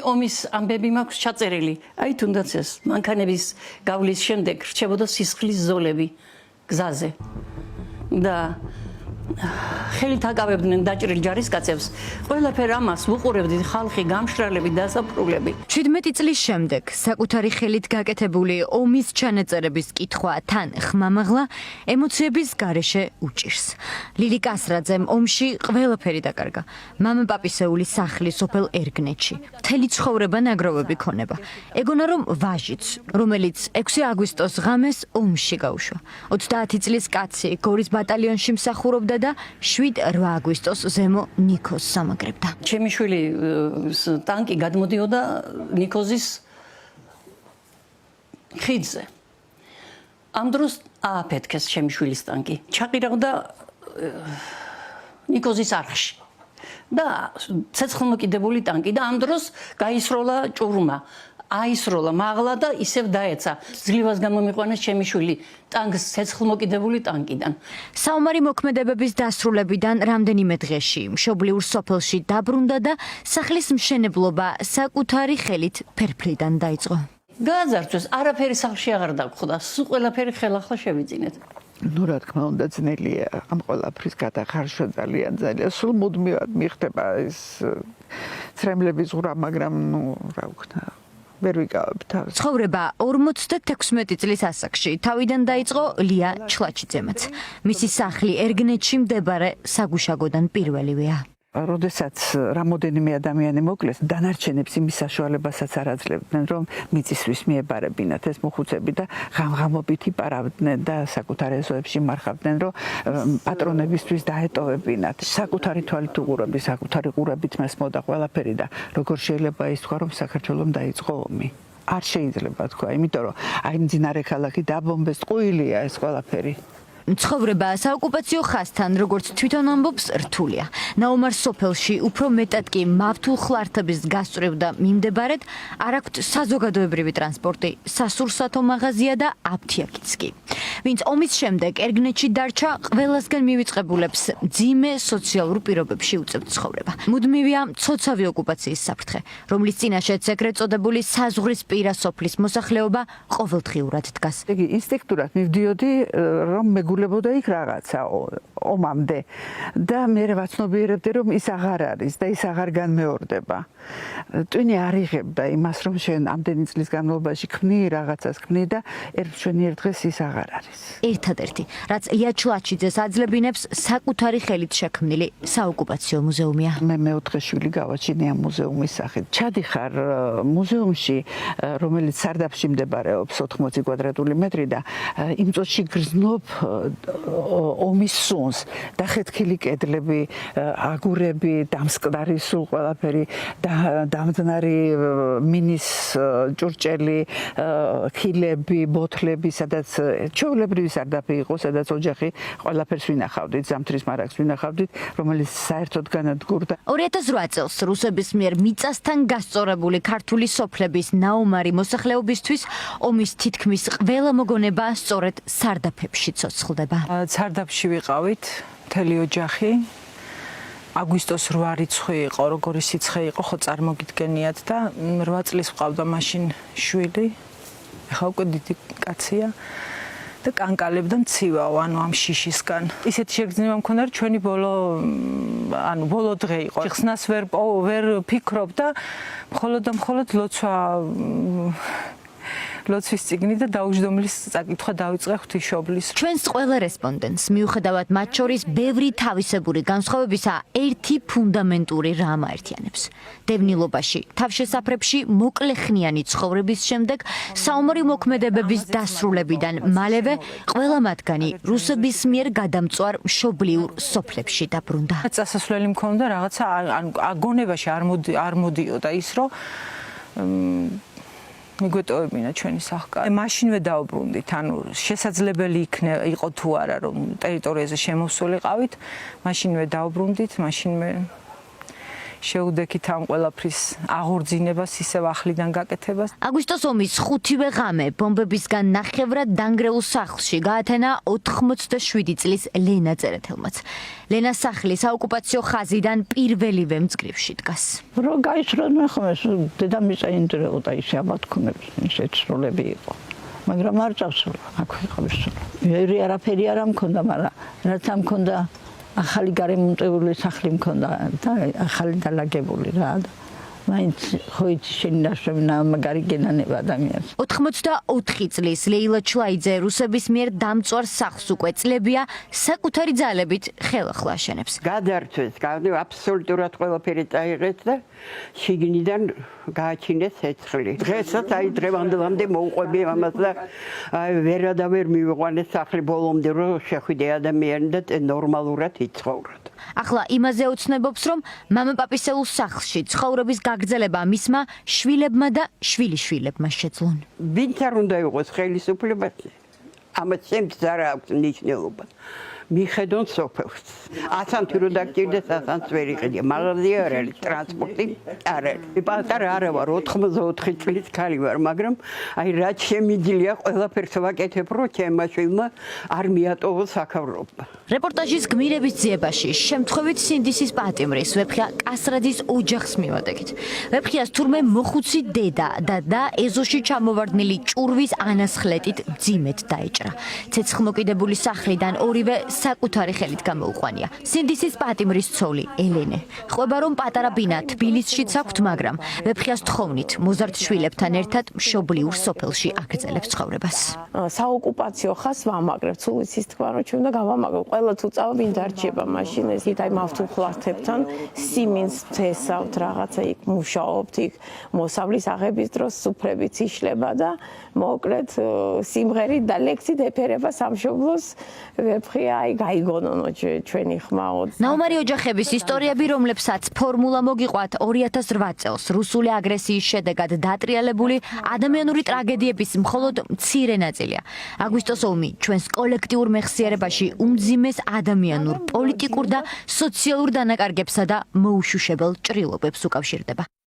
ომის ამბები მაქვს ჩაწერილი. აი თუნდაც ეს მანქანების გავლის შემდეგ რჩებოდა სისხლის ზოლები გზაზე. და ხელით აკავებდნენ დაჭრილ ჯარისკაცებს. ყველაფერ ამას ვუყურებდით ხალხი, გამშრალები, დასაფრულები. 17 წლის შემდეგ საკუთარი ხელით გაკეთებული ომის ჩანაწერების კითხვა თან ხმამაღლა ემოციების გარეშე უჭირს. ლილი კასრაძემ ომში ყველაფერი დაკარგა. მამა პაპისეული სახლი სოფელ ერგნეთში. მთელი ცხოვრება ნაგროვები ქონება. ეგონა რომ ვაჟიც, რომელიც 6 აგვისტოს ღამეს ომში გაუშვა. 30 წლის კაცი გორის ბატალიონში მსახურობდა და 7-8 აგვისტოს ზემო ნიქოზს სამაგრებდა. ჩემი შვილი ტანკი გადმოდიოდა ნიქოზის ხიდზე. ამ დროს ააფეთქეს ჩემი შვილის ტანკი. ჩაყირავდა ნიქოზის არხში. და ცეცხლმოკიდებული ტანკი და ამ დროს გაისროლა ჭურმა. აისროლა მაღლა და ისევ დაეცა. ძლივას გამომიყვანეს ჩემი შვილი ტანკს ცეცხლმოკიდებული ტანკიდან. საომარი მოქმედებების დასრულებიდან რამდენიმე დღეში მშობლიურ სოფელში დაბრუნდა და სახლის მშენებლობა საკუთარი ხელით ფერფლიდან დაიწყო. გააზარცვეს, არაფერი სახლში აღარ დაგხვდა. სულ ყველაფერი ხელახლა შევიძინეთ. ნუ რა თქმა უნდა ძნელია ამ ყველაფრის გადახარშვა ძალიან სულ მუდმივად მიხდება ეს ცრემლების ზღვრა, მაგრამ ნუ რა ვქნა ვერ ვიკავებ თავს. ცხოვრება 56 წლის ასაკში თავიდან დაიწყო ლია ჩლაჩიძემაც. მისი სახლი ერგნეთში მდებარე საგუშაგოდან პირველივეა. როდესაც რამოდენიმე ადამიანი მოკლეს, დანარჩენებს იმის საშუალებასაც არ აძლევდნენ, რომ მიწისთვის მიებარებინათ ეს მოხუცები და ღამღამობით იპარავდნენ და საკუთარ ეზოებში მარხავდნენ, რომ პატრონებისთვის დაეტოვებინათ. საკუთარი თვალით უყურებდი, საკუთარი ყურებით მესმოდა ყველაფერი და როგორ შეიძლება ითქვა, რომ საქართველოს დაიწყო ომი. არ შეიძლება თქვა, იმიტომ რომ აი მძინარე ქალაქი დაბომბეს, ტყუილია ეს ყველაფერი. ცხოვრება საოკუპაციო ხაზთან, როგორც თვითონ ამბობს, რთულია. ნაომარ სოფელში უფრო მეტად კი მავთულ ხლართების გასწვრივ და მიმდებარედ არ აქვთ საზოგადოებრივი ტრანსპორტი, სასურსათო მაღაზია და აფთიაქიც კი. ვინც ომის შემდეგ ერგნეთში დარჩა, ყველასგან მივიწყებულებს მძიმე სოციალურ პირობებში უწევთ ცხოვრება. მუდმივია მცოცავი ოკუპაციის საფრთხე, რომლის წინაშეც ეგრეთ წოდებული საზღვრის პირა სოფლის მოსახლეობა ყოველდღიურად დგას. იგი ინსტინქტურად მივდიოდი, რომ მეგულებოდა იქ რაღაცა ომამდე და მე ვაცნობიერებდი, რომ ის აღარ არის და ის აღარ განმეორდება. ტვინი არ იღებდა იმას, რომ შენ ამდენი წლის განმავლობაში ქმნი რაღაცას ქმნი და ერთშვენიერ დღეს ის აღარ არის. ერთადერთი, რაც ლია ჩლაჩიძეს აძლებინებს, საკუთარი ხელით შექმნილი საოკუპაციო მუზეუმია. მე მეოთხე შვილი გავაჩინია მუზეუმის სახით. ჩადიხარ მუზეუმში, რომელიც სარდაფში მდებარეობს 80 კვადრატული მეტრი და იმ წუთში გრძნობ ომის სუნს, დახეთქილი კედლები, აგურები, დამსკდარი სულ ყველაფერი და დამძნარი მინის ჭურჭელი, ხილები, ბოთლები, სადაც ჩვეულებრივი სარდაფი იყო, სადაც ოჯახი ყველაფერს ვინახავდით, ზამთრის მარაგს ვინახავდით, რომელიც საერთოდ განადგურდა. 2008 წელს რუსების მიერ მიწასთან გასწორებული ქართული სოფლების ნაომარი მოსახლეობისთვის ომის თითქმის ყველა მოგონება სწორედ სარდაფებში ცოცხლდება. სარდაფში ვიყავით, მთელი ოჯახი. აგვისტოს 8 რიცხვი იყო, როგორი სიცხე იყო, ხო წარმოგიდგენიათ და 8 წლის ვყავდა მაშინ შვილი. ეხლა უკვე დიდი კაცია და კანკალებდა მცივაო, ანუ ამ შიშისგან. ისეთი შეგრძნება მქონდა, რომ ჩვენი ბოლო დღე იყო. ხსნას ვერ ფიქრობ და მხოლოდ ლოცვის წიგნი და დაუჯდომლის წაკითხვა დავიწყე ღვთისმშობლის. ჩვენს ყველა რესპონდენტს მიუხედავად მათ შორის ბევრი თავისებური განსხვავებისა, ერთი ფუნდამენტური რამ აერთიანებს. დევნილობაში, თავშესაფრებში მოკლეხნიანი ცხოვრების შემდეგ, საომარი მოქმედებების დასრულებიდან მალევე ყველა მათგანი რუსების მიერ გადამწვარ მშობლიურ სოფლებში დაბრუნდა. წასასვლელი მქონდა რაღაცა აგონებაში არ მოდიოდა ის, რომ მიგვეტოვებინა ჩვენი სახკარი. მაშინვე დაუბრუნდით, ანუ შესაძლებელი იყო თუ არა, რომ ტერიტორიაზე შემოსულიყავით, მაშინვე დაუბრუნდით, მაშინვე შეუდექით ამ ყველაფრის აღორძინებას, ისევ ახლიდან გაკეთებას. აგვისტოს ომის 5-ვე ღამე ბომბებისგან ნახევრად დანგრეულ სახლში გაათენა 87 წლის ლენა წერეთელმაც. ლენას სახლი საოკუპაციო ხაზიდან პირველივე მწკრივში დგას. რო გაიცროდნენ ხოლმე დედამიწა ინტერეოდა ისე აბათქუნებს შეცროლები იყო. მაგრამ არ წავსულა აქ ვიყავი სულ. ვერი არაფერი არ მქონდა, მაგრამ რაც ამ მქონდა ახალი გარემონტებული სახლი მქონდა და ახალი დალაგებული რა. მაინც ხოიც შენი ნაშრომი მაგარი გენანება ადამიანს. 84 წლის ლეილა ჩლაიძე რუსების მიერ დამწვარ სახლს უკვე წლებია საკუთარი ძალებით ხელახლა აშენებს. გადართვეს, აბსოლუტურად ყველაფერი წაიღეს და შიგნიდან გააჩინეს ცეცხლი. დღესაც აი დღევანდელამდე მოუყვები ამას და აი ვერადავერ მივიყვანეს სახლი ბოლომდე რომ შეხვიდე ადამიანი და ნორმალურად იცხოვროთ. ახლა იმაზე ოცნებობს, რომ მამაპაპისეულ სახლში ცხოვრების გაგრძელება მისმა შვილებმა და შვილიშვილებმა შეძლონ. ვინც არ უნდა იყოს ხელისუფლებაში, ამას შემდგ არ აქვს მნიშვნელობა. მიხედონ სოფელს. ასანთი რო დაგჭირდეს, ასანს ვერ იყიდე. მაღაზია არ არის, ტრანსპორტი არ არის. პატარა არა ვარ, 84 წლის ქალი ვარ, მაგრამ აი რაც შემიძლია ყველაფერს ვაკეთებ, რომ ჩემმა შვილმა არ მიატოვო საქავრობა. რეპორტაჟის გმირების ძიებაში შემთხვევით სინდისის პატიმრის ვეფხია კასრაძის ოჯახს მივადგეთ. ვეფხიას თურმე მოხუცი დედა და ეზოში ჩამოვარდნილი ჭურვის ანასხლეტით მძიმედ დაეჭრა. ცეცხლმოკიდებული სახლიდან ორივე საკუთარი ხელით გამოუყვანია. სინდისის პატიმრის ცოლი ელენე ყვება რომ პატარა ბინა თბილისშიც აქვთ, მაგრამ ვეფხიას თხოვნით მოზარდ შვილებთან ერთად მშობლიურ სოფელში აგრძელებს ცხოვრებას. საოკუპაციო ხაზს ვამაგრებთ, სულ იცის თქვა რომ ჩვენ და გავამაგრებთ. ყველა თუ წავა ვინ დარჩება მაშინ ეს აი მავთულ ხლართებთან სიმინს წესავთ რაღაცა იქ მუშაობთ, იქ მოსავლის აღების დროს სუფრებიც იშლება და მოკლედ სიმღერით და ლექსით ეფერება სამშობლოს ვეფხია აი გაიგონონო ჩვენი ხმაო. ნაუმარი ოჯახების ისტორიები, რომლებსაც ფორმულა მოგიყვათ 2008 წელს რუსული აგრესიის შედეგად დატრიალებული ადამიანური ტრაგედიების მხოლოდ მცირე ნაწილია. აგვისტოს ომი ჩვენს კოლექტიურ მეხსიერებაში უმძიმეს ადამიანურ, პოლიტიკურ და სოციალურ დანაკარგებსა და მოუშუშებელ ჭრილობებს უკავშირდება.